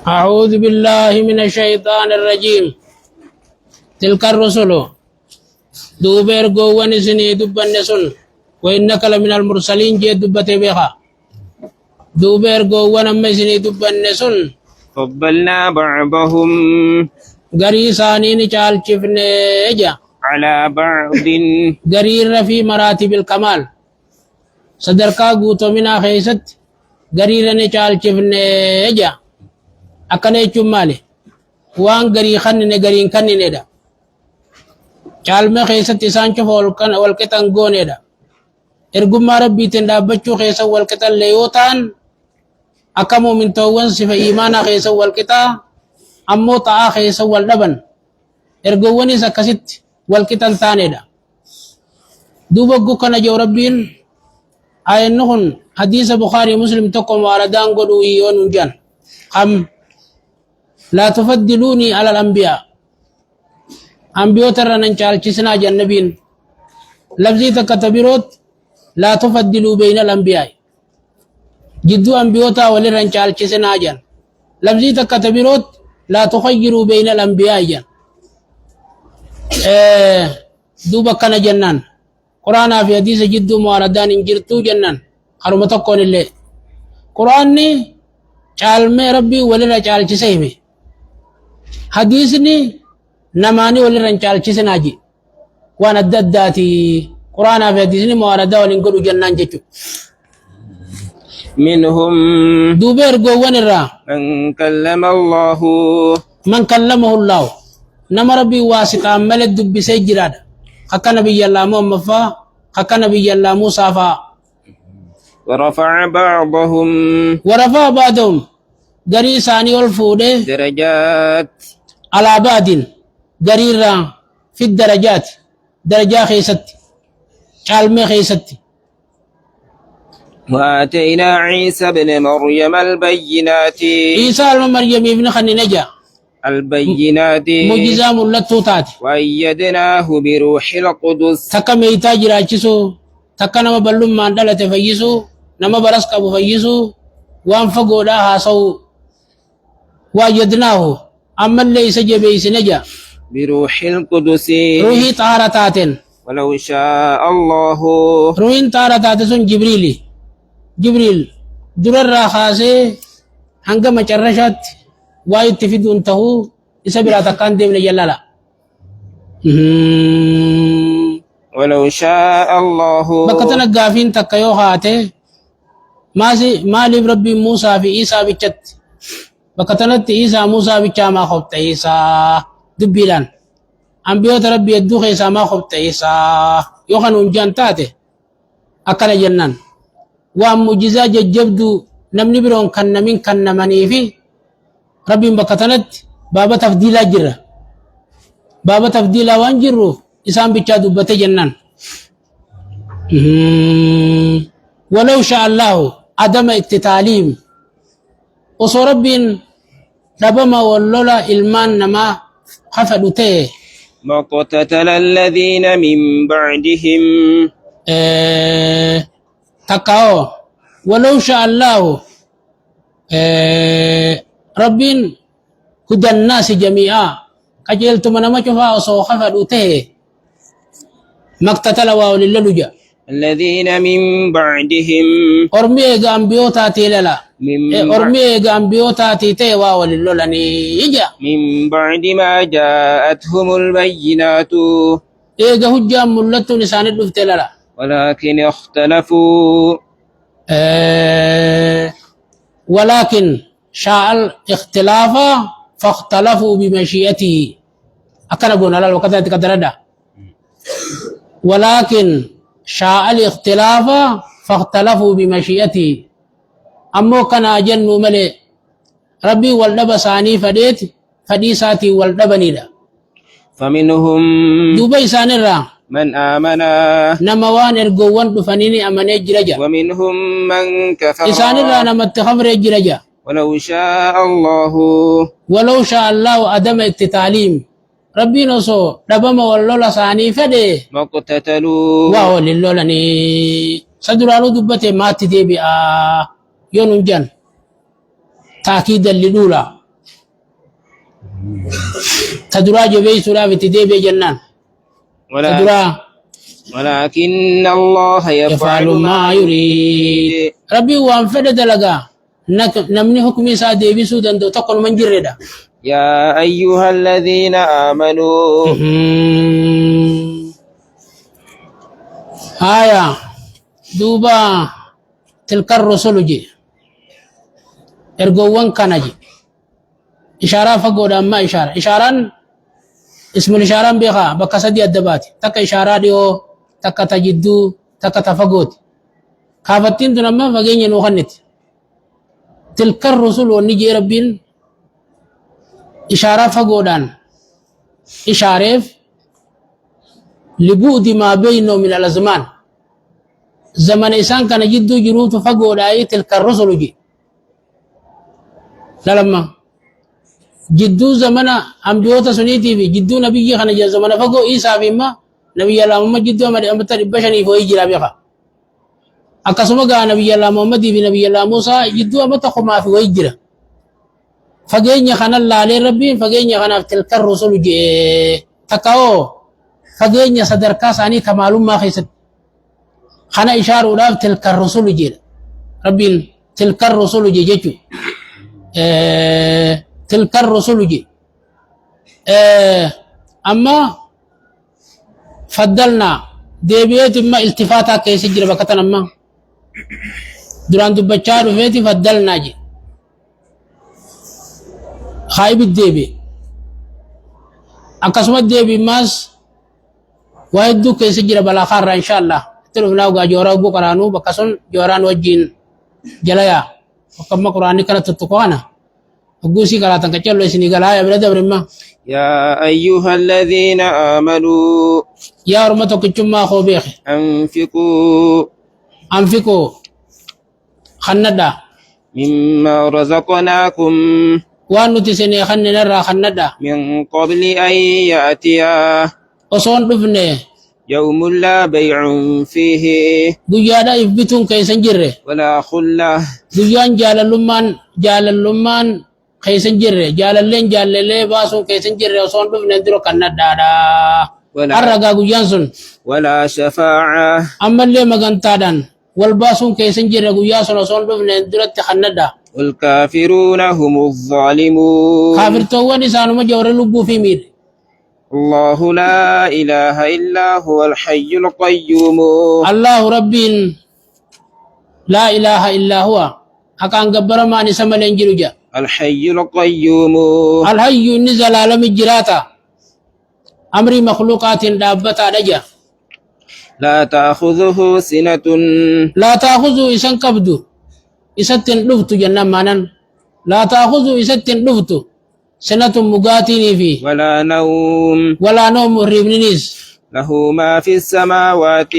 أعوذ بالله من الشيطان الرجيم. تلك الرسل دوبر قوان سني دبن سن وإنك لمن المرسلين جي دبت بها دوبر قوان أم سني دبن سن فضلنا بعضهم غري سانين چال چفنيجا على بعض غرير في مراتب الكمال صدركا قوتو منا خيست غرير چال چفنيجا أكني چمالي وان غري خنن غرين خنن دا چال میں خیست اسان چف والکتن گونے دا ارگما ربی تندا بچو خیس والکتن لیوتان اکمو من توون صف ایمانا خیس والکتا امو تا خیس والدبن ارگوونی سکست والکتن تانے دا دوبگو کنا جو ربین آئین نخن حدیث بخاری مسلم تقم واردان قدو ایون جان خم لا تفضلوني على الأنبياء أنبياء ترى ننشال كسنا جنبين لفظي تكتبيروت لا تفضلوا بين الأنبياء جدو أنبياء تاولي ننشال كسنا جن لفظي تكتبيروت لا تخيروا بين الأنبياء جن دوبا كان جنان قرآن في حديث جدو مواردان انجرتو جنان خرمتكون اللي قرآن ني چال میں ربي ولي چال كسيمي حديثني نماني ولي رنچال چسناجي وانا دداتي قرآن في حديثني موارده ولنقلوا جنان جيچو منهم دوبير قوان الرا من كلم الله من كلمه الله نما ربي واسطة ملد دب سيجراد خكا نبي الله محمد فا خكا نبي الله موسى فا ورفع بعضهم ورفع بعضهم غري ثاني والفوده درجات على بعض غريرا في الدرجات درجة خيست علم خيست وآتينا عيسى بن مريم البينات عيسى ابن مريم ابن خن نجا البينات معجزة ملتوتات وأيدناه بروح القدس تكا ميتا جراچسو تكا نما بلوم ماندلة فيسو نما برس كابو فيسو وانفقو لا هاسو وأيدناه أما ليس جبيس نجا بروح القدس روحي طهارتات ولو شاء الله روحي طهارتات سن جبريل درر خاصه هنگا مچرشات واي تفيد انتهو اسبرا تكان ديم جلالا ولو شاء الله بكتنا غافين تكيو هاته مالي ربي موسى في عيسى بچت بكتنا عيسى موسى بچا ما خبت عيسى دبيلان أنبياء ربي يدوخ عيسى ما خبت عيسى يوخن جانتاته أكل جنان ومعجزة جبدو نمني برون كن من كن مني في ربي بكتنت بابا تفضيل جرة بابا تفضيل وانجرو إسام بيتشا دبت جنان ولو شاء الله عدم اقتتالهم وصو ربين ربما ولولا إلمان نما حفظته ما قتتل الذين من بعدهم تقاو ولو شاء الله ربين هدى الناس جميعا كجلت من ما شفا وصو حفظته ما اقتتل ولللجا الذين من بعدهم أرمي أنبيوتا تيللا من أرمي أنبيوتا تيتوا وللولني يجا من بعد ما جاءتهم البينات إيجا هجا ملتو نسان الدفتللا ولكن اختلفوا ولكن شاء الاختلاف فاختلفوا بمشيئته أكنا قلنا لا الوقت تقدرنا ولكن شاء الاختلاف فاختلفوا بمشيئته أمو كان أجن ملئ ربي والدبساني فديت فديساتي والدبني دا فمنهم دوبي سانرا من آمن نموان ارقوان دفنيني أمني جرجا ومنهم من كفر إسانرا نمت خبر جرجا ولو شاء الله ولو شاء الله أدم التتاليم ربي نصو دبما واللولا ساني فدي ما قتتلوا واو للولني صدرانو دبته مات دي بي يونجان تأكيدا للأولى تدرا جبيس لا بتدي جنان تدرا ولكن الله يفعل ما يريد ربي وان فد دلغا نمني حكمي سا ديبي سودان دو تقول من جردا يا أيها الذين آمنوا آية دوبا تلك الرسل جي ارغوان كانجي إشارة فقود أما إشارة اسم الإشارة بيخا بكسدي الدبات تك إشارة ديو تك تجدو تك تفقود خافتين تنما فقين ينوخنت تلك الرسل ونجي ربين إشارة فقودان إشارة لبعد ما بينه من الأزمان زمن إنسان كان جدو جروت فقود آية تلك الرسل جي لما جدو زمن أنبيوتا سنيتي في جدو نبي خان جا زمن فقو إيسا بما نبي الله محمد جدو أمد أمتر بشني فوي جرا بيخا أكسما قا نبي الله محمد في نبي الله موسى جدو أمت خما في فوي جرا فقين خان الله عليه ربي فقين خان تلك الرسل جي تكاو فقين صدركا ساني كمالوم ما خيست خان إشارة لاف تلك الرسل جي ربي تلك الرسل جي جيجو تلك الرسل جي أما فضلنا ديبيت ما التفاتا كيس جرى بكتنا ما دران دبچار فيتي فضلنا جي خايب الديبي أقسم الديبي ماس وايدو كيس جرى بالاخر إن شاء الله تلونا وجا جورا بقرانو بكسون جوران وجين جلايا وكما قرآن كانت تتقوانا أقوسي كلا تنكتشل لسني قال يا بلاد برما يا أيها الذين آمنوا يا رمتك كما خو بيخ أنفقوا خندا مما رزقناكم وانو تسني خننا خندا من قبل أن يأتي وصون دفنه يوم لا بيع فيه guyyaadha ifbituun keeysan jirre ولا خلة guyyaan jaalallummaan keeysan jirre jaalalleen jaalallee baasuun keeysan jirre osoon dhufne dura kannadhaadha harragaa guyyaan sun ولا شفاعة ammallee magantaadhaan wal baasuun keeysan jirre guyyaa sun osoon dhufne duratti kannadha والكافرون هم الظالمون kaafirtoowwan isaanuma jawre lubbuu fi miidhe الله لا إله إلا هو الحي القيوم الله رب لا إله إلا هو أكان قبر ما نسمى الانجلوجا الحي القيوم الحي نزل عالم الجراتا أمر مخلوقات دابتا رجا لا تأخذه سنة لا تأخذه إسان كبدو إساتن لفتو جنة مانان لا تأخذه إساتن لفتو سنة مقاتني فيه ولا نوم ريبنينيس له ما في السماوات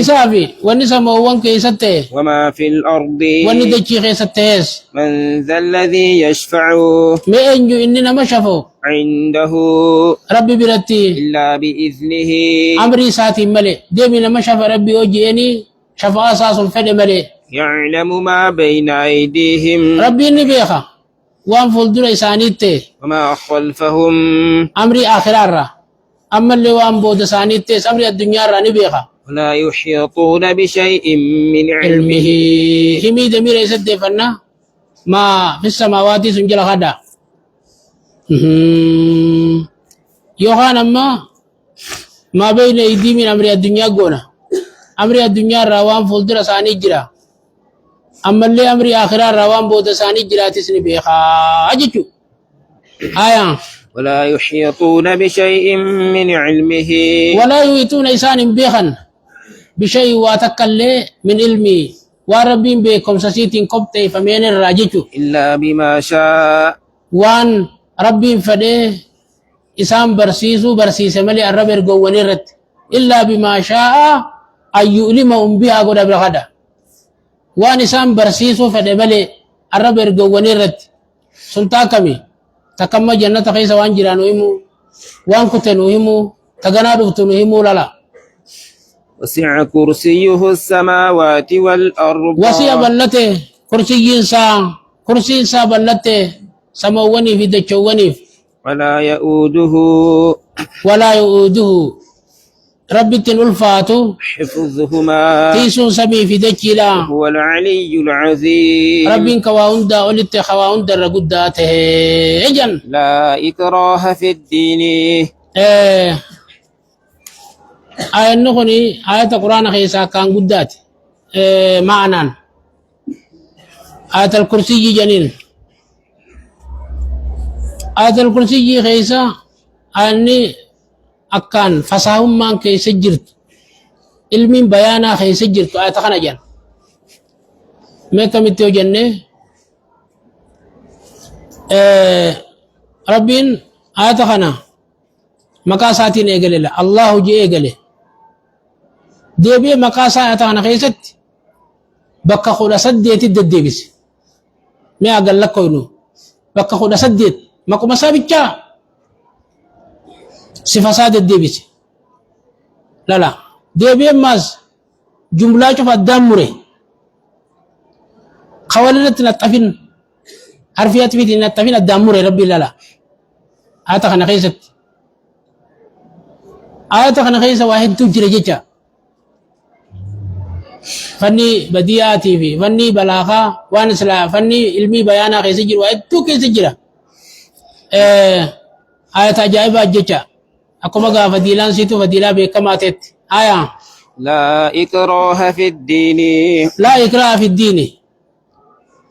إسافي ونسمى وانك إساته وما في الأرض وندجي خيستهس من ذا الذي يشفع ما أنجو إننا ما شفو عنده ربي برتي إلا بإذنه أمري ساتي ملي ديمنا ما شف ربي وجيني شفا أساس الفد ملي يعلم ما بين أيديهم ربي نبيخا وان فلدر إسانيته وما خلفهم أمري آخرار أما اللي وان بود إسانيته أمري الدنيا را نبيخا ولا يحيطون بشيء من علمه همي دمير يسد فنا ما في السماوات سنجل غدا يوهان أما ما بين أيدي من أمر الدنيا قونا أمر الدنيا را وان فلدر إساني جرا أما اللي أمري آخرة روان بود ثاني جراتي سني بيخا أجتو آية ولا يحيطون بشيء من علمه ولا يحيطون إنسان بيخا بشيء واتكلي من علمي وربين بكم سسيتين كبتي فمين الراجتو إلا بما شاء وان ربين فده إسان برسيس ملي الرب يرقوني رت إلا بما شاء أن يؤلمهم بها قد أبرغدا وان إسان برسيسو فدبلي الرب يرقوني رت سلطا كمي تكما جنة خيسا وان جرانو همو وان كتنو همو تغنا دفتنو همو للا وسع كرسيه السماوات والأرض وسع بلته كرسي إنسا بلته سمواني في دچواني ولا يؤوده ولا يؤوده ربي الفاتو حفظهما تيسون سمي في دجلا هو العلي العظيم ربي كواوندا ولت خواوندا رغداته اجن لا إكراه في الدين آية نغني آية القرآن خيسا كان قدات معنى آية الكرسي جنين آية الكرسي خيسا أني أكان فصاهم مان كي سجرت علم بيانا خي سجرت آية خنا جن ميكا متيو جنة ربين آية خنا مقاساتين إيقل الله جي إيقل ديبي مقاسا آية خنا خيست بكا خلا سديت الدديبس ما أقل لك كونو بكا خلا سديت مكو مسابقا سفاساد الديبس لا لا ديبي ماز جملة شوف الداموري خوالنا تنطفين حرفيات في تنطفين الداموري ربي لا لا آية خنا خيست آية خنا خيست واحد تجري جيجا فني بدياتي في فني بلاغة وانسلا فني علمي بيانا خيس جير واحد تو كيس جيرا آية عجائبة جيجا أكما قا فديلان سيتو فديلا بكماتت آية لا إكراه في الدين لا إكراه في الدين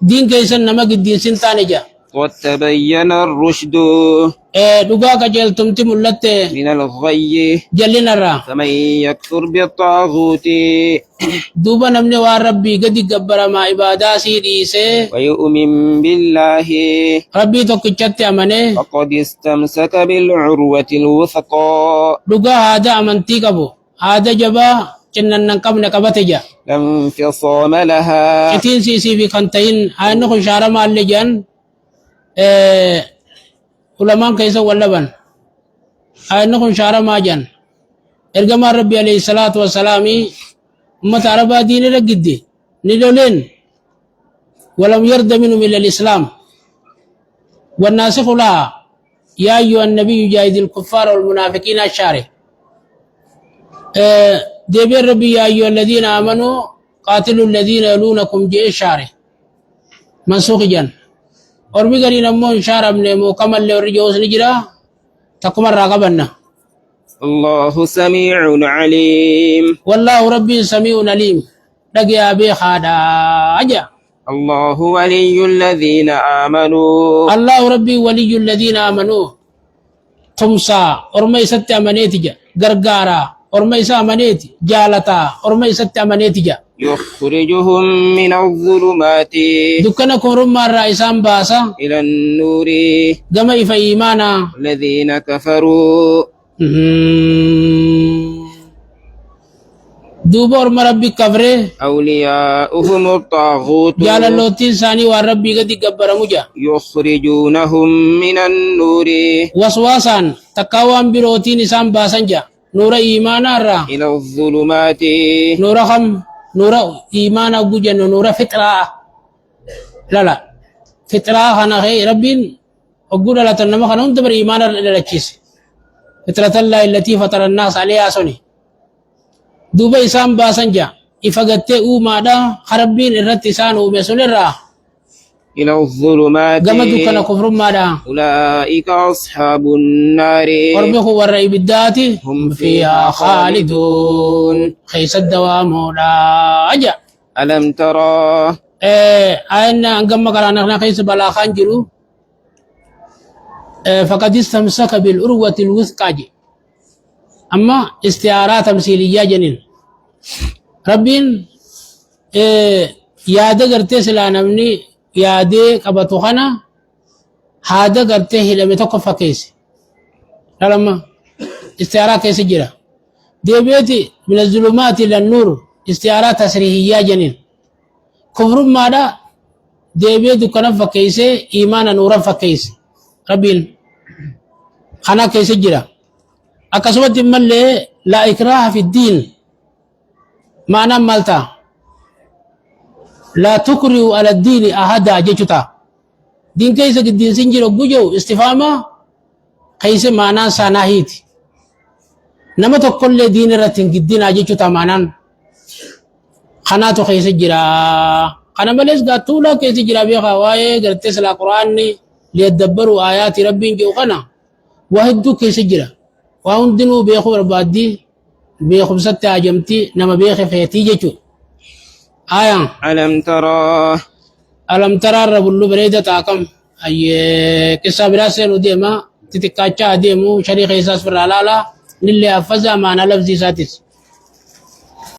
دين كيسن نمك الدين سنتاني جا قد تبين الرشد دقا كجل تمتم اللت من الغي جلنا الرا فمن يكفر بالطاغوت دوبا نمني ربي قد قبر ما عبادا سيديسي ويؤمن بالله ربي توكيشت أمانه فقد استمسك بالعروة الوثقى دقا هذا أمانتي قبو هذا جبا جنن نقب نقبتجا لا انفصام لها كتين سيسي في كنتين هانو شارع مال لجان علماء كيسا واللبن هانو شارع ماجان إرجم ربي عليه الصلاة والسلام أمة عربة دين رجدي ندولين ولم يرد منهم إلا الإسلام والناسخ لها يا أيها النبي جاهد الكفار والمنافقين الشارع دبر ربي يا أيها الذين آمنوا قاتلوا الذين يلونكم جاء الشارع منسوخ جن أربي قرين أمون شارع من مكمل لورجوز نجرا تقوم الرقبنا الله سميع عليم والله ربي سميع عليم لقي أبي خادا أجا الله ولي الذين آمنوا الله ربي ولي الذين آمنوا خمسة أرمي ستة أمانيت جا غرغارا أرمي سا أمانيت جالتا أرمي ستة أمانيت جا يخرجهم من الظلمات دكانكم رمى الرئيسان باسا إلى النور جمعي في إيمانا الذين كفروا دوبا أرمى ربي كفره أولياؤهم الطاغوت جال اللوتين ثاني وربي قد قبر مجا يخرجونهم من النور وسواسا تقاوان بروتين إسان باسا جا نور إيمانا را إلى الظلمات نور خم نور إيمانا بوجن نور فطرة لا لا فطرة خانا خي ربين أقول لا تنما خانا انتبر إيمانا للكيس فطرة الله التي فطر الناس عليها سني دوبا إسان باسن جا إفقدت أوما دا خربين الرت إسان ومسون الرا إلى الظلمات قمدو كان كفر ما دا أولئك أصحاب النار وربخوا والرأي بالذات هم فيها خالدون خيس الدوام لا أجا ألم ترى أين أنقم قرانا خيس بلا خانجرو فقد استمسك بالأروة الوثقى أما استعارات تمثيلية جنين ربين يادا قرتي سلانا مني يادي قبطو خنا هذا قرتي لم يتوقف كيس لما استعارات كيس جرا دي بيتي من الظلمات إلى النور استعارات تسريحية جنين كفر ماذا دي بيتي كنف كيس إيمانا نورا فكيس ربين خنا كيس جرا أكسبت ملء لا إكراه في الدين معنى مالتا لا تكره على الدين أحدا جيشتا دين كيسا الدين سنجر وقجو استفامة خيس معنا ساناهيت نما تقول دين رتين جدين أجيشو تمانان خناتو خيس جرا خنا ملس قاتولا كيس جرا بيخا واي قرتس القرآن ليدبروا آيات ربي جو خنا وهدو كيس جرا وهندنو بيخو ربادي بيخو بسات عجمتي نما بيخي فيتي جيشو آية ألم ترى رب اللو بريدة تاكم أي كسا براسين وديما تتكاچا ديمو شريخ إساس فرعلالا للي أفزا معنا لفظي ساتس